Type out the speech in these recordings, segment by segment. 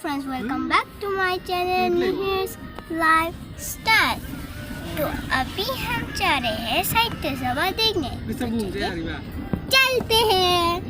friends, welcome back to my channel Mihir's Lifestyle। तो अभी हम जा रहे हैं साहित्य सभा देखने, चलते हैं।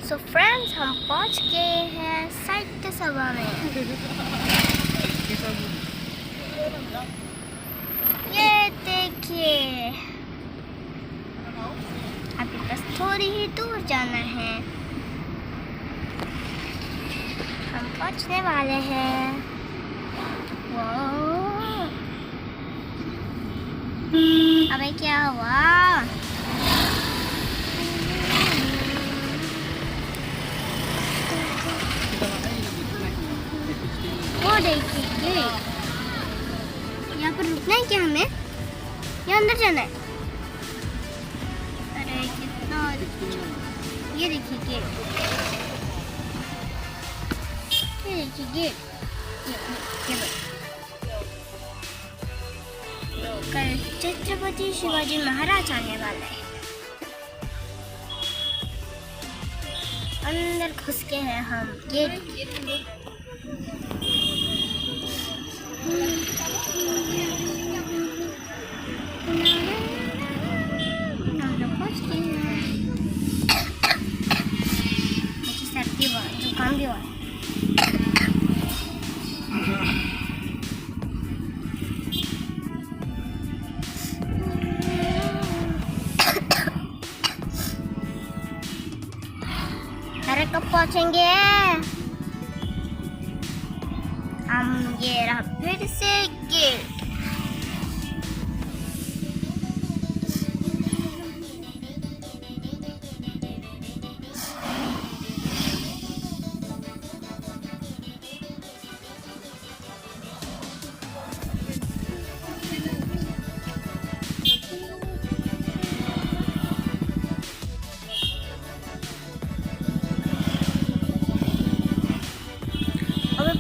So friends, हम पहुंच गए हैं साहित्य सभा में। ये देखिए, अभी बस थोड़ी ही दूर जाना है, हम पहुंचने वाले हैं। वाह, अबे क्या हुआ? देखिए, यहाँ पर रुकना है क्या हमें? यहाँ अंदर जाना है। अरे कितना, ये देखिए गेट, ये देखिए गेट। कल छत्रपति शिवाजी महाराज आने वाला है। अंदर घुस के हैं हम गेट। जुकाम भी हुआ। अरे कब पहुंचेंगे हम? ये रहा फिर से गेट।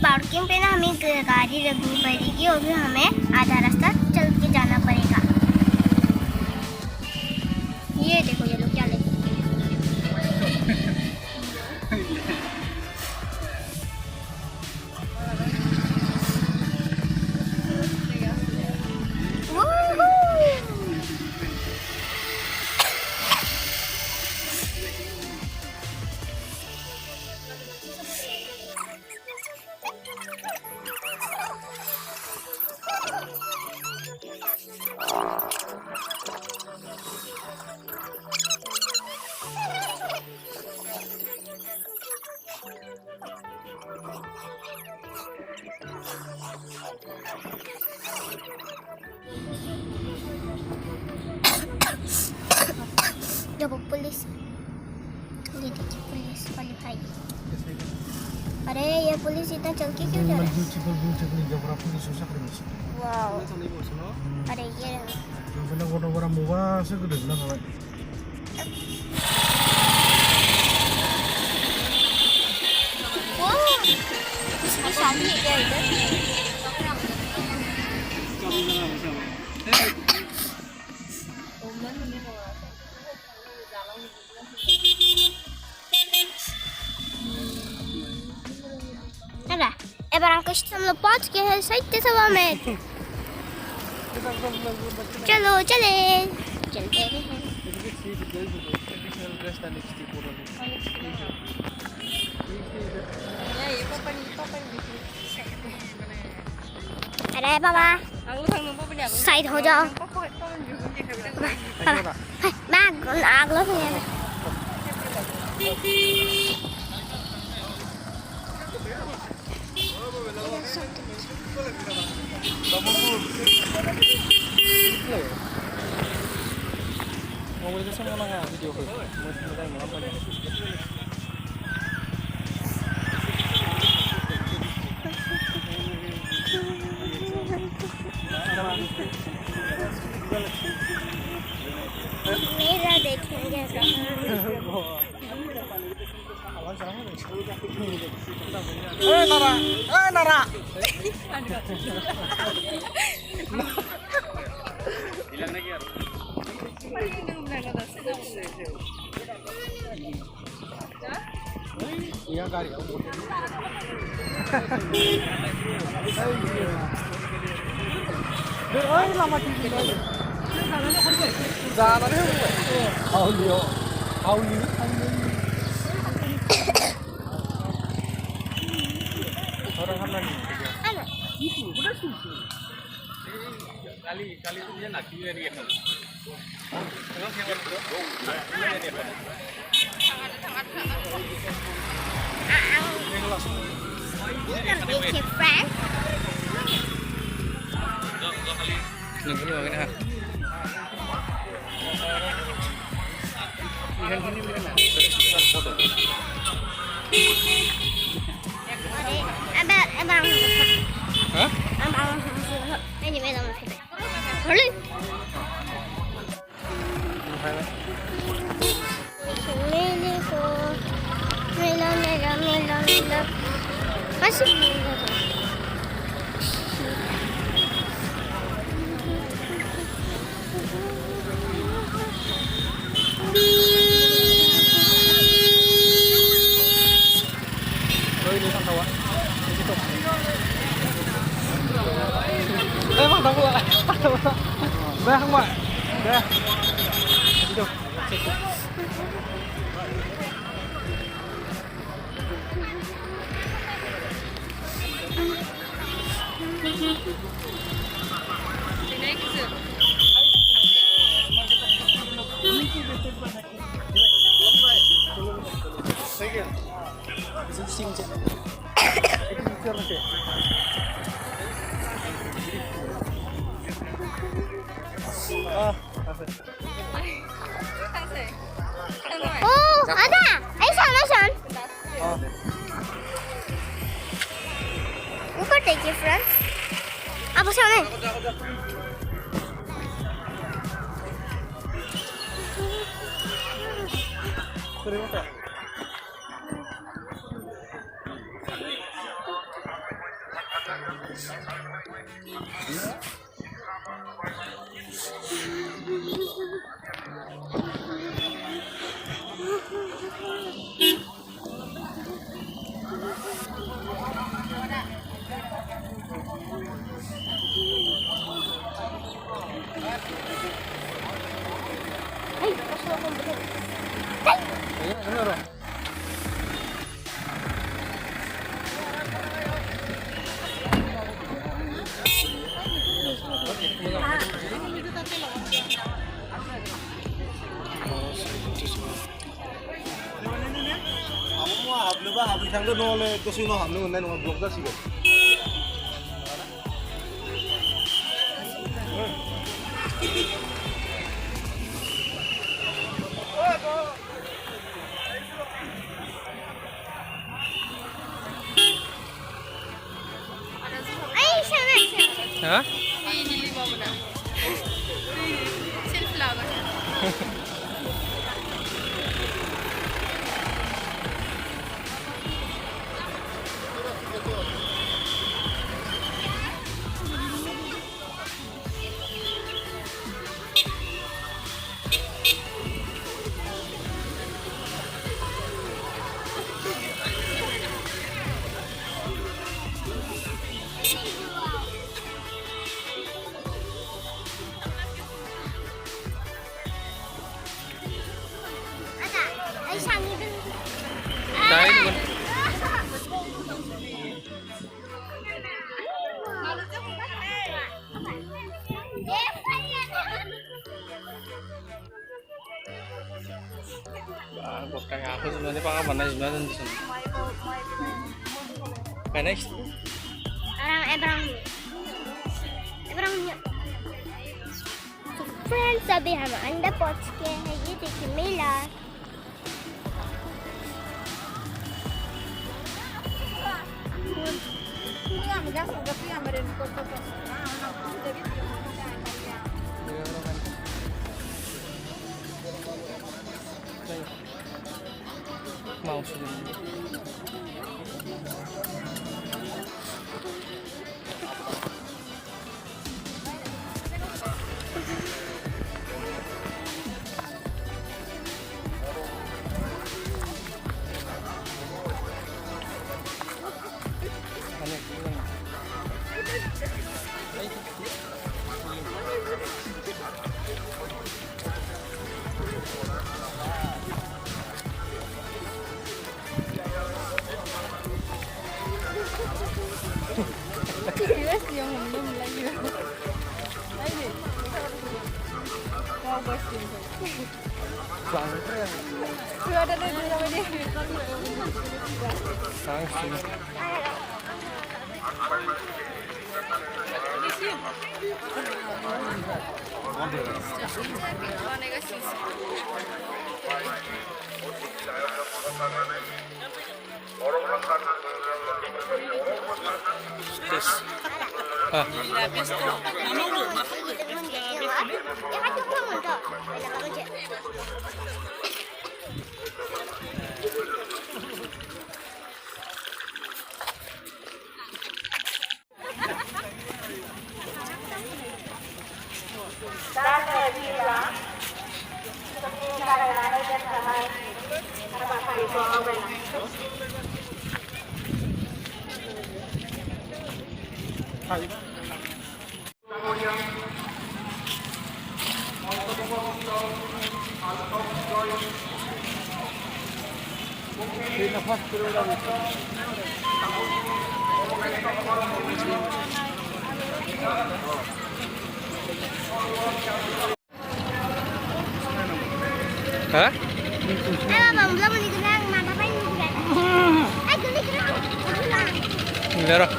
पार्किंग पे ना हमें गाड़ी रखनी पड़ेगी और फिर हमें आधा रास्ता चल के जाना पड़ेगा। ये देखो ये लोग क्या लेके देखो पुलिस, ये देखिए पुलिस वाली भाई। अरे ये पुलिस इतना चल के क्यों जा रहा है? वाव, अरे ये इसकी शादी है क्या इधर? Ada? ebar ang customer पहुंच के है साहित्य सभा में। चलो चले चलते हैं। अरे बाबा साइड हो जाओ। मैं आग लो video ko. मेरा देखेंगे Nara, Nara. Ilan lagi ya? Iya kali. Ay, lama tinggi lagi. Jangan deh. Aulio. Aulio. Orang apa nih? Ano? Itu, udah susu. Kali itu dia nak kiri ni kan. Tengok yang berdua. Terbici friend. Nunggu dulu kan ha. Lihat ini mana? Foto. Abang. Hah? Abang. Ini beda macam. Boleh. Mela. Masih. Emang tahu lah. Dah, Mbak. Dah. Itu. Oh, ada. Ayan. Bukan take your friends. Apa sana? Ay, pasok akong bulit. Ay! Ano ro? Habis sang doon ole kasi no hamno nai no blog da sigo. Ay, sana. Hah? Ini lima benar. Self laga. Ada, ay sangi dun. Dahil naman. Bagus kayak aku sebenarnya pengalaman sebenarnya di sana. Kayak next. Ebrang. तो friends अभी हम अंदर पहुंच गए हैं। ये देखिए मेला। Mau sudah. Hah? Bang, belum dikenang mana apa ini juga. Gini kenang. Merah.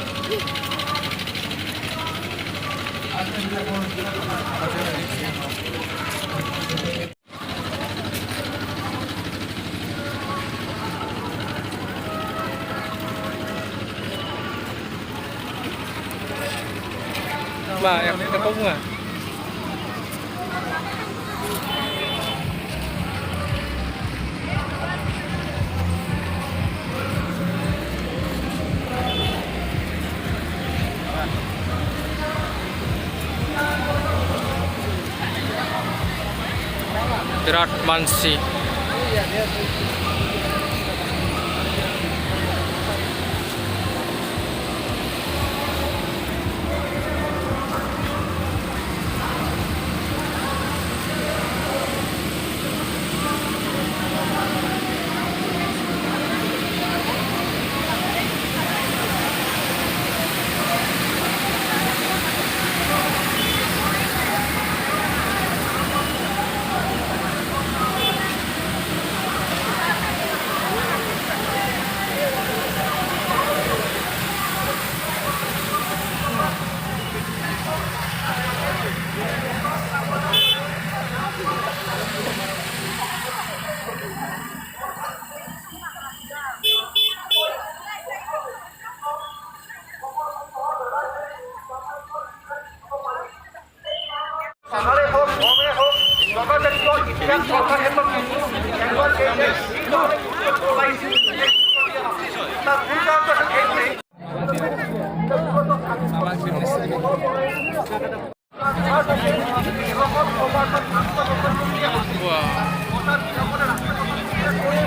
Mbak, yang ketemu nggak? Gerak Mansi.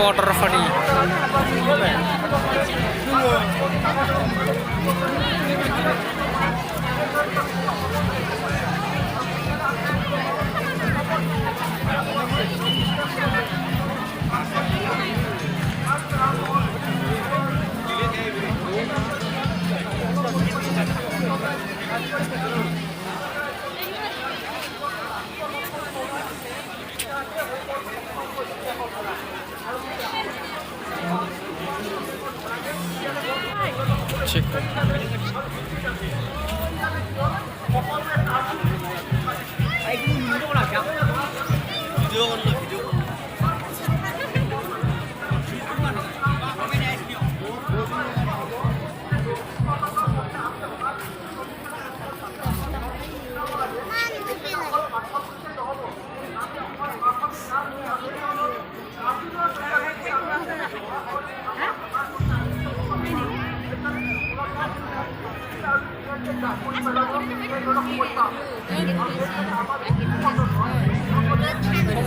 Quarter funny. Video করলো video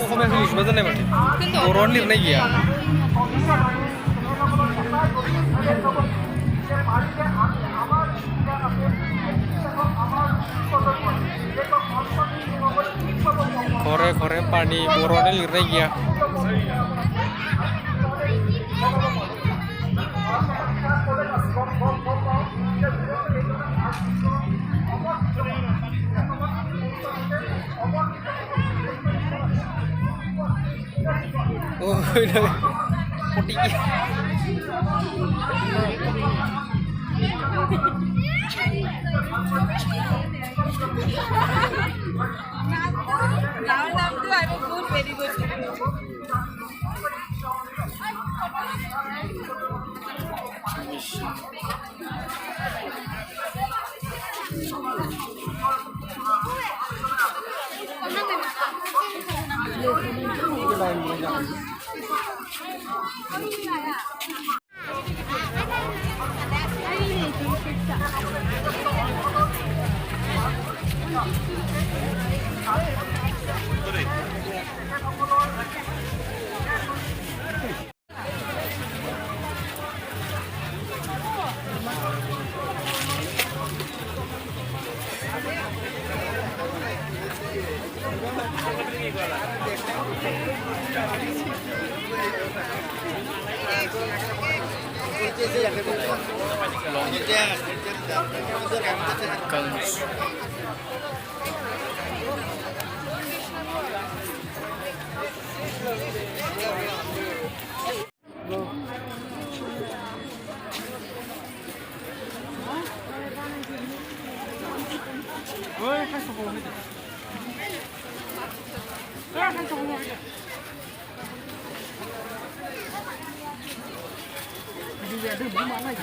Komen English betul nih berarti. Orang निर्णय किया. Kore pani orang निर्णय किया. Oh, ini putih.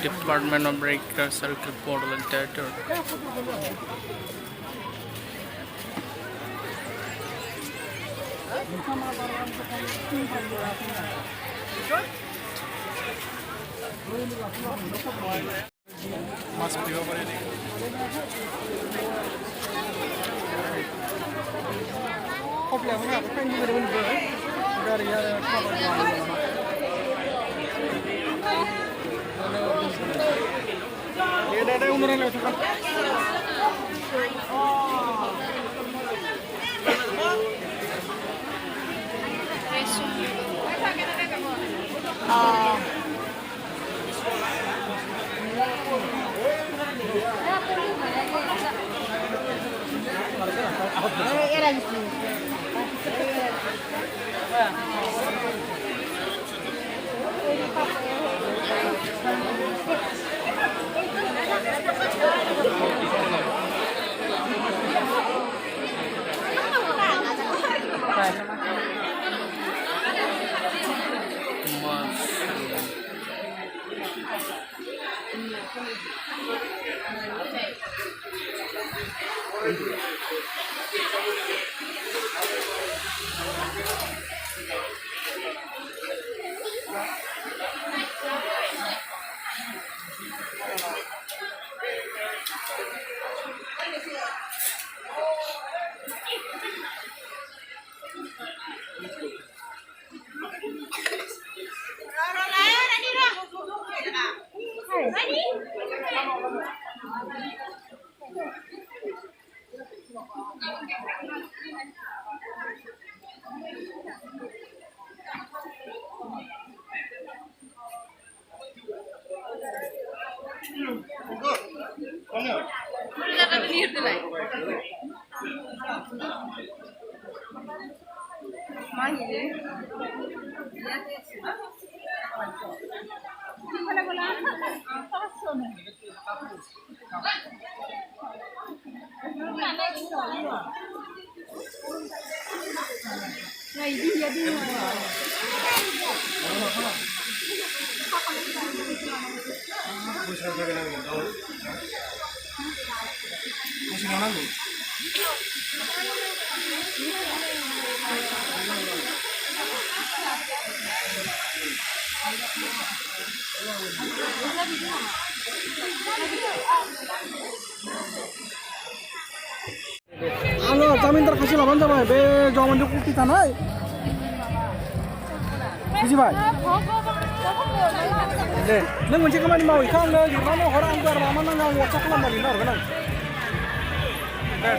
Department of Agriculture Portland Theater. Mas priva pare ni. Kopla mana? Kan ni betul betul. Dari ya kabar jalan. Ada umuran lewat kan? आङो जामिनदार खासे लाबानो जाबाय बे जवानजों कुर्ति थानाय बुजिबाय दे नों मोनसे खामानि माव इखौ आंनो लिरनानै हर आंबो आरो मा नांगौ आं वाट्सआप खालामना लिरना हरगोन आं दे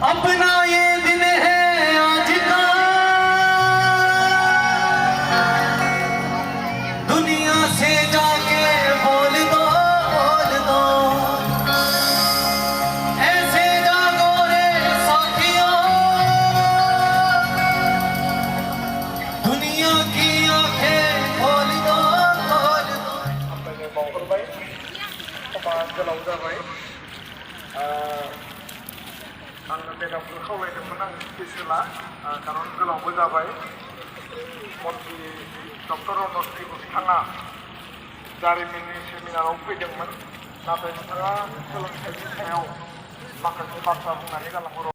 अपना ये दिन है आज का दुनिया से जाके बोल दो ऐसे जागो रे साथियों दुनिया की आंखें खोल दो बावहरबाय समा गोलाव जाबाय आङो मेडामखौ खावलायदोंमोन आं स्पेसियेला खारन गोलावबो जाबाय मन्त्रि डक्टर अनस्रि बिथाङा जारिमिननि सेमिनाराव फैदोंमोन नाथाय बिथाङा सोलोंथाइनि सायाव माखासे बाथ्रा बुंनानै गालांहर